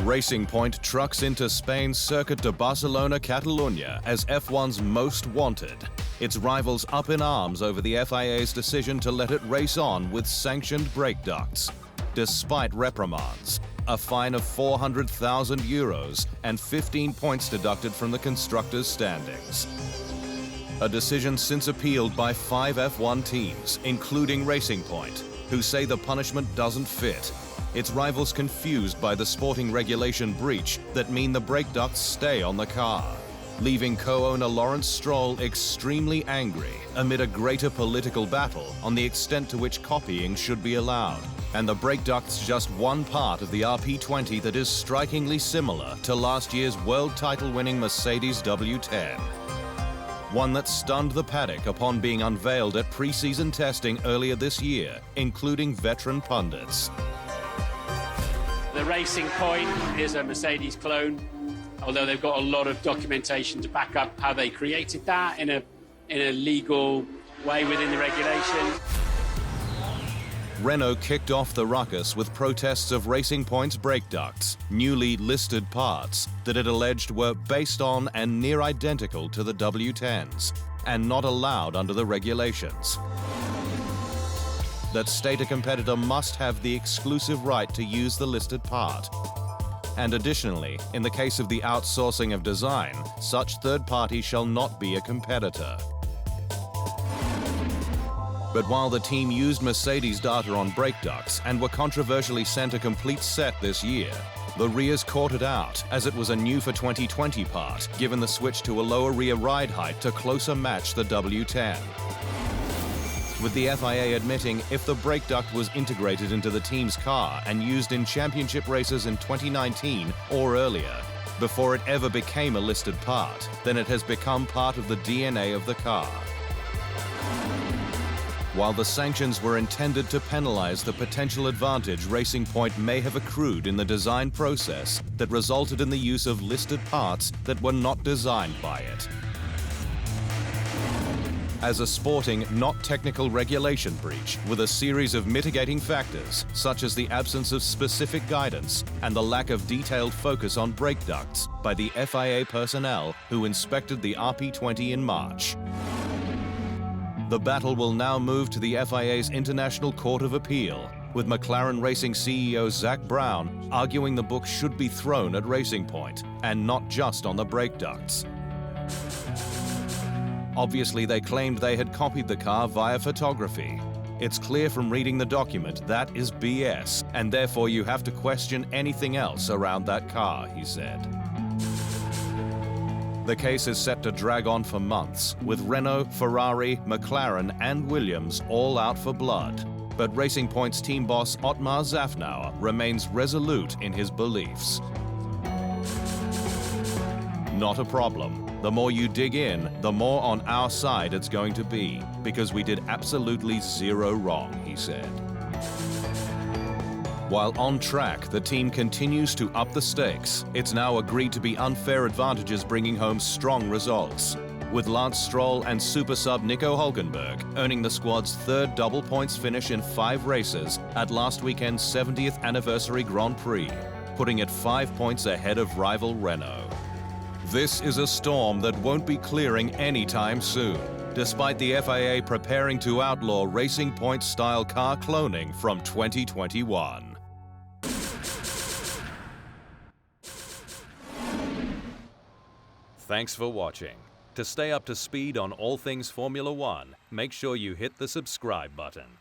Racing Point trucks into Spain's circuit to Barcelona-Catalunya as F1's most wanted. Its rivals up in arms over the FIA's decision to let it race on with sanctioned brake ducts. Despite reprimands, a fine of 400,000 euros and 15 points deducted from the constructors' standings. A decision since appealed by 5 F1 teams, including Racing Point, who say the punishment doesn't fit. Its rivals confused by the sporting regulation breach that mean the brake ducts stay on the car, leaving co-owner Lawrence Stroll extremely angry amid a greater political battle on the extent to which copying should be allowed. And the brake duct's just one part of the RP20 that is strikingly similar to last year's world title-winning Mercedes W10. One that stunned the paddock upon being unveiled at pre-season testing earlier this year, including veteran pundits. The Racing Point is a Mercedes clone, although they've got a lot of documentation to back up how they created that in a legal way within the regulation. Renault kicked off the ruckus with protests of Racing Point's brake ducts, newly listed parts that it alleged were based on and near identical to the W10s and not allowed under the regulations. That state a competitor must have the exclusive right to use the listed part. And additionally, in the case of the outsourcing of design, such third party shall not be a competitor. But while the team used Mercedes data on brake ducts and were controversially sent a complete set this year, the rears caught it out as it was a new for 2020 part, given the switch to a lower rear ride height to closer match the W10. With the FIA admitting if the brake duct was integrated into the team's car and used in championship races in 2019 or earlier, before it ever became a listed part, then it has become part of the DNA of the car. While the sanctions were intended to penalize the potential advantage Racing Point may have accrued in the design process that resulted in the use of listed parts that were not designed by it. As a sporting, not technical regulation breach with a series of mitigating factors, such as the absence of specific guidance and the lack of detailed focus on brake ducts by the FIA personnel who inspected the RP20 in March. The battle will now move to the FIA's International Court of Appeal, with McLaren Racing CEO Zak Brown arguing the book should be thrown at Racing Point, and not just on the brake ducts. Obviously, they claimed they had copied the car via photography. It's clear from reading the document that is BS, and therefore you have to question anything else around that car, he said. The case is set to drag on for months, with Renault, Ferrari, McLaren and Williams all out for blood. But Racing Point's team boss Otmar Szafnauer remains resolute in his beliefs. Not a problem. The more you dig in, the more on our side it's going to be, because we did absolutely zero wrong, he said. While on track, the team continues to up the stakes. It's now agreed to be unfair advantages bringing home strong results, with Lance Stroll and super sub Nico Hülkenberg earning the squad's third double points finish in 5 races at last weekend's 70th anniversary Grand Prix, putting it 5 points ahead of rival Renault. This is a storm that won't be clearing anytime soon, despite the FIA preparing to outlaw Racing Point-style car cloning from 2021. Thanks for watching. To stay up to speed on all things Formula One, make sure you hit the subscribe button.